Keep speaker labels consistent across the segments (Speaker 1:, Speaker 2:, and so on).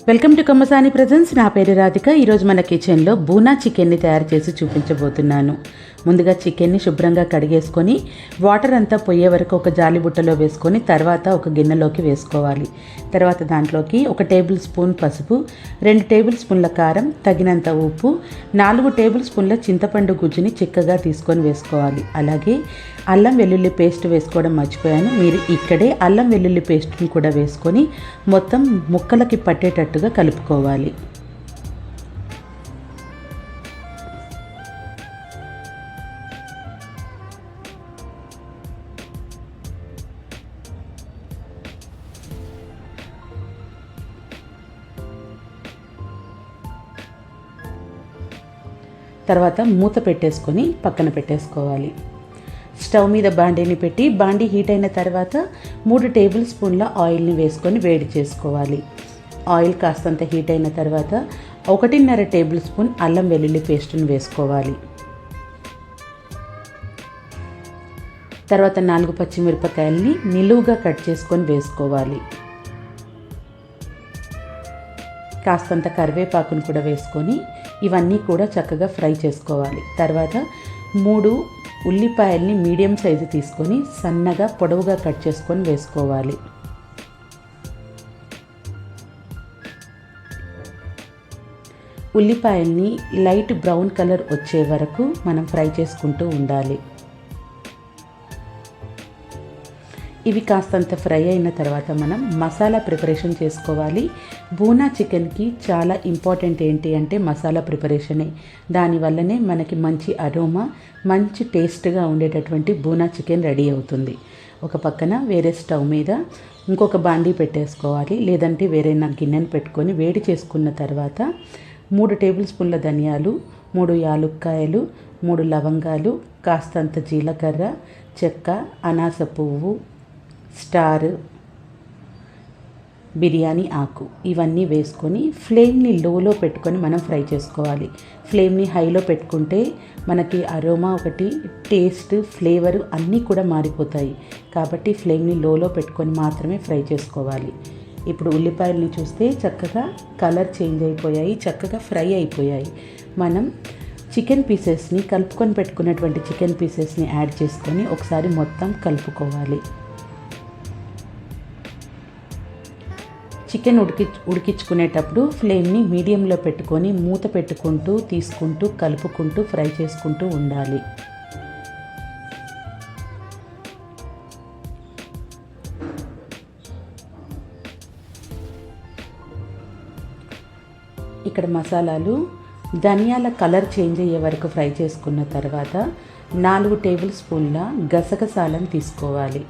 Speaker 1: Welcome to Kammasani presence. నా పేరు రాధిక. ఈరోజు మన కిచెన్లో బూనా చికెన్ని తయారు చేసి చూపించబోతున్నాను. ముందుగా చికెన్ని శుభ్రంగా కడిగేసుకొని వాటర్ అంతా పోయే వరకు ఒక జాలి బుట్టలో వేసుకొని తర్వాత ఒక గిన్నెలోకి వేసుకోవాలి. తర్వాత దాంట్లోకి 1 టేబుల్ స్పూన్ పసుపు, 2 టేబుల్ స్పూన్ల కారం, తగినంత ఉప్పు, 4 టేబుల్ స్పూన్ల చింతపండు గుజ్జుని చిక్కగా తీసుకొని వేసుకోవాలి. అలాగే అల్లం వెల్లుల్లి పేస్ట్ వేసుకోవడం మర్చిపోయాను. మీరు ఇక్కడే అల్లం వెల్లుల్లి పేస్ట్ని కూడా వేసుకొని మొత్తం ముక్కలకి పట్టేటట్టుగా కలుపుకోవాలి. తర్వాత మూత పెట్టేసుకొని పక్కన పెట్టేసుకోవాలి. స్టవ్ మీద బాండీని పెట్టి బాండీ హీట్ అయిన తర్వాత 3 టేబుల్ స్పూన్ల ఆయిల్ని వేసుకొని వేడి చేసుకోవాలి. ఆయిల్ కాస్తంత హీట్ అయిన తర్వాత 1.5 టేబుల్ స్పూన్ అల్లం వెల్లుల్లి పేస్ట్ని వేసుకోవాలి. తర్వాత 4 పచ్చిమిరపకాయలని నిలువుగా కట్ చేసుకొని వేసుకోవాలి. కాస్తంత కరివేపాకును కూడా వేసుకొని ఇవన్నీ కూడా చక్కగా ఫ్రై చేసుకోవాలి. తర్వాత 3 ఉల్లిపాయల్ని మీడియం సైజు తీసుకొని సన్నగా పొడవుగా కట్ చేసుకొని వేసుకోవాలి. ఉల్లిపాయల్ని లైట్ బ్రౌన్ కలర్ వచ్చే వరకు మనం ఫ్రై చేసుకుంటూ ఉండాలి. ఇవి కాస్తంత ఫ్రై అయిన తర్వాత మనం మసాలా ప్రిపరేషన్ చేసుకోవాలి. బూనా చికెన్కి చాలా ఇంపార్టెంట్ ఏంటి అంటే మసాలా ప్రిపరేషనే. దానివల్లనే మనకి మంచి అరోమా, మంచి టేస్ట్గా ఉండేటటువంటి బూనా చికెన్ రెడీ అవుతుంది. ఒక పక్కన వేరే స్టవ్ మీద ఇంకొక బాండీ పెట్టేసుకోవాలి. లేదంటే వేరే గిన్నెను పెట్టుకొని వేడి చేసుకున్న తర్వాత 3 టేబుల్ స్పూన్ల ధనియాలు, 3 యాలుక్కాయలు, 3 లవంగాలు, కాస్తంత జీలకర్ర, చెక్క, అనాస పువ్వు, స్టార్, బిర్యానీ ఆకు ఇవన్నీ వేసుకొని ఫ్లేమ్ని లోలో పెట్టుకొని మనం ఫ్రై చేసుకోవాలి. ఫ్లేమ్ని హైలో పెట్టుకుంటే మనకి అరోమా ఒకటి, టేస్ట్, ఫ్లేవర్ అన్నీ కూడా మారిపోతాయి. కాబట్టి ఫ్లేమ్ని లోలో పెట్టుకొని మాత్రమే ఫ్రై చేసుకోవాలి. ఇప్పుడు ఉల్లిపాయలని చూస్తే చక్కగా కలర్ చేంజ్ అయిపోయాయి, చక్కగా ఫ్రై అయిపోయాయి. మనం చికెన్ పీసెస్ని కలుపుకొని పెట్టుకున్నటువంటి చికెన్ పీసెస్ని యాడ్ చేసుకొని ఒకసారి మొత్తం కలుపుకోవాలి. చికెన్ ఉడికించుకునేటప్పుడు ఫ్లేమ్ని మీడియంలో పెట్టుకొని మూత పెట్టుకుంటూ తీసుకుంటూ కలుపుకుంటూ ఫ్రై చేసుకుంటూ ఉండాలి. ఇక్కడ మసాలాలు ధనియాల కలర్ చేంజ్ అయ్యే వరకు ఫ్రై చేసుకున్న తర్వాత 4 టేబుల్ స్పూన్ల గసగసాలను తీసుకోవాలి.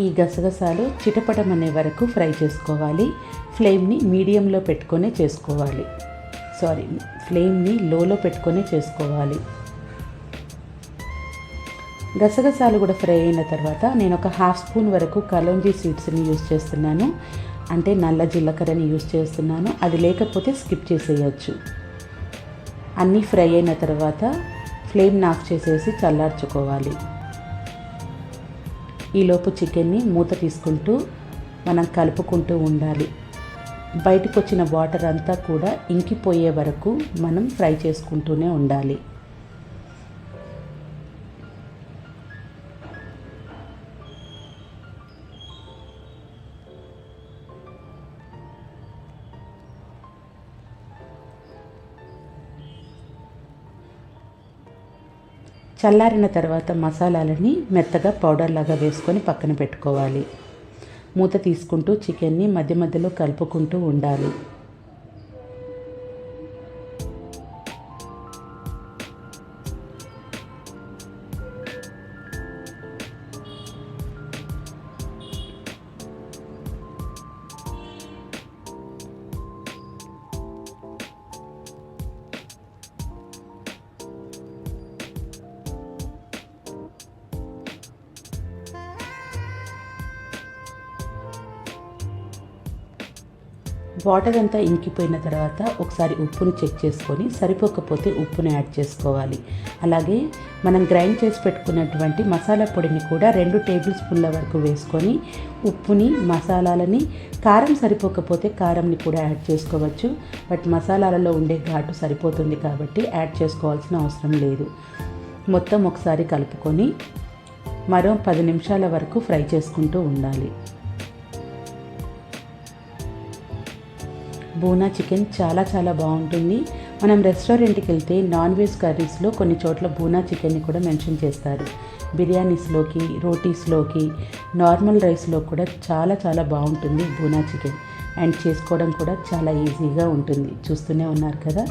Speaker 1: ఈ గసగసాలు చిటపటమనే వరకు ఫ్రై చేసుకోవాలి. ఫ్లేమ్ని మీడియంలో పెట్టుకొని చేసుకోవాలి. ఫ్లేమ్ని లోలో పెట్టుకొని చేసుకోవాలి. గసగసాలు కూడా ఫ్రై అయిన తర్వాత నేను ఒక 1/2 స్పూన్ వరకు కలోంజీ సీడ్స్ని యూజ్ చేస్తున్నాను. అంటే నల్ల జీలకర్రని యూజ్ చేస్తున్నాను. అది లేకపోతే స్కిప్ చేసేయచ్చు. అన్నీ ఫ్రై అయిన తర్వాత ఫ్లేమ్ని ఆఫ్ చేసేసి చల్లార్చుకోవాలి. ఈలోపు చికెన్ని మూత తీసుకుంటూ మనం కలుపుకుంటూ ఉండాలి. బయటకు వచ్చిన వాటర్ అంతా కూడా ఇంకిపోయే వరకు మనం ఫ్రై చేసుకుంటూనే ఉండాలి. చల్లారిన తర్వాత మసాలాలని మెత్తగా పౌడర్ లాగా వేసుకొని పక్కన పెట్టుకోవాలి. మూత తీసుకుంటూ చికెన్ని మధ్య మధ్యలో కలుపుకుంటూ ఉండాలి. వాటర్ అంతా ఇంకిపోయిన తర్వాత ఒకసారి ఉప్పుని చెక్ చేసుకొని సరిపోకపోతే ఉప్పుని యాడ్ చేసుకోవాలి. అలాగే మనం గ్రైండ్ చేసి పెట్టుకున్నటువంటి మసాలా పొడిని కూడా 2 టేబుల్ స్పూన్ల వరకు వేసుకొని ఉప్పుని, మసాలాలని, కారం సరిపోకపోతే కారంని కూడా యాడ్ చేసుకోవచ్చు. బట్ మసాలాలలో ఉండే ఘాటు సరిపోతుంది కాబట్టి యాడ్ చేసుకోవాల్సిన అవసరం లేదు. మొత్తం ఒకసారి కలుపుకొని మరో 10 నిమిషాల వరకు ఫ్రై చేసుకుంటూ ఉండాలి. బూనా చికెన్ చాలా బాగుంటుంది. మనం రెస్టారెంట్కి వెళ్తే నాన్ వెజ్ కర్రీస్లో కొన్ని చోట్ల బూనా చికెన్ని కూడా మెన్షన్ చేస్తారు. బిర్యానీస్లోకి, రోటీస్లోకి, నార్మల్ రైస్లో కూడా చాలా బాగుంటుంది బూనా చికెన్. అండ్ చేసుకోవడం కూడా చాలా ఈజీగా ఉంటుంది. చూస్తూనే ఉన్నారు కదా,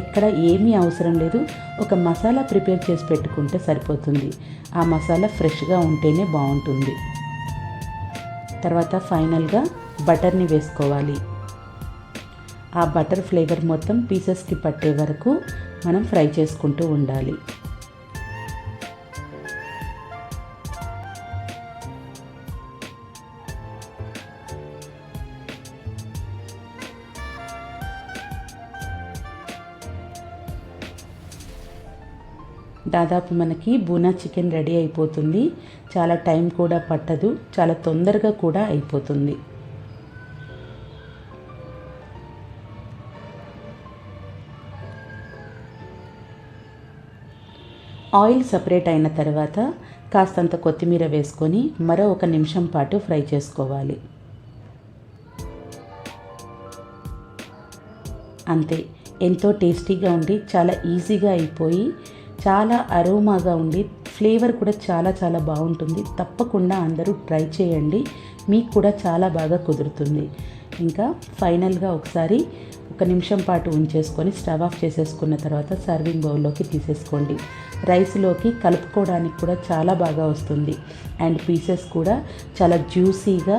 Speaker 1: ఎక్కడ ఏమీ అవసరం లేదు. ఒక మసాలా ప్రిపేర్ చేసి పెట్టుకుంటే సరిపోతుంది. ఆ మసాలా ఫ్రెష్గా ఉంటేనే బాగుంటుంది. తర్వాత ఫైనల్గా బటర్ని వేసుకోవాలి. ఆ బటర్ ఫ్లేవర్ మొత్తం పీసెస్కి పట్టే వరకు మనం ఫ్రై చేసుకుంటూ ఉండాలి. దాదాపు మనకి బూనా చికెన్ రెడీ అయిపోతుంది. చాలా టైం కూడా పట్టదు, చాలా తొందరగా కూడా అయిపోతుంది. ఆయిల్ సపరేట్ అయిన తర్వాత కాస్తంత కొత్తిమీర వేసుకొని మరో 1 నిమిషం పాటు ఫ్రై చేసుకోవాలి. అంతే, ఎంతో టేస్టీగా ఉండి చాలా ఈజీగా అయిపోయి చాలా అరోమాగా ఉండి ఫ్లేవర్ కూడా చాలా బాగుంటుంది. తప్పకుండా అందరూ ట్రై చేయండి, మీకు కూడా చాలా బాగా కుదురుతుంది. ఇంకా ఫైనల్గా ఒకసారి 1 నిమిషం పాటు ఉంచేసుకొని స్టవ్ ఆఫ్ చేసేసుకున్న తర్వాత సర్వింగ్ బౌల్లోకి తీసేసుకోండి. రైస్లోకి కలుపుకోవడానికి కూడా చాలా బాగా వస్తుంది. అండ్ పీసెస్ కూడా చాలా జ్యూసీగా,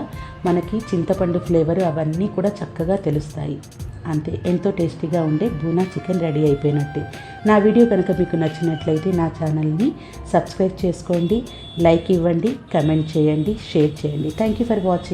Speaker 1: మనకి చింతపండు ఫ్లేవర్ అవన్నీ కూడా చక్కగా తెలుస్తాయి. అంతే, ఎంతో టేస్టీగా ఉండే బూనా చికెన్ రెడీ అయిపోయినట్టే. నా వీడియో కనుక మీకు నచ్చినట్లయితే నా ఛానల్ని సబ్స్క్రైబ్ చేసుకోండి, లైక్ ఇవ్వండి, కమెంట్ చేయండి, షేర్ చేయండి. Thank you for watching.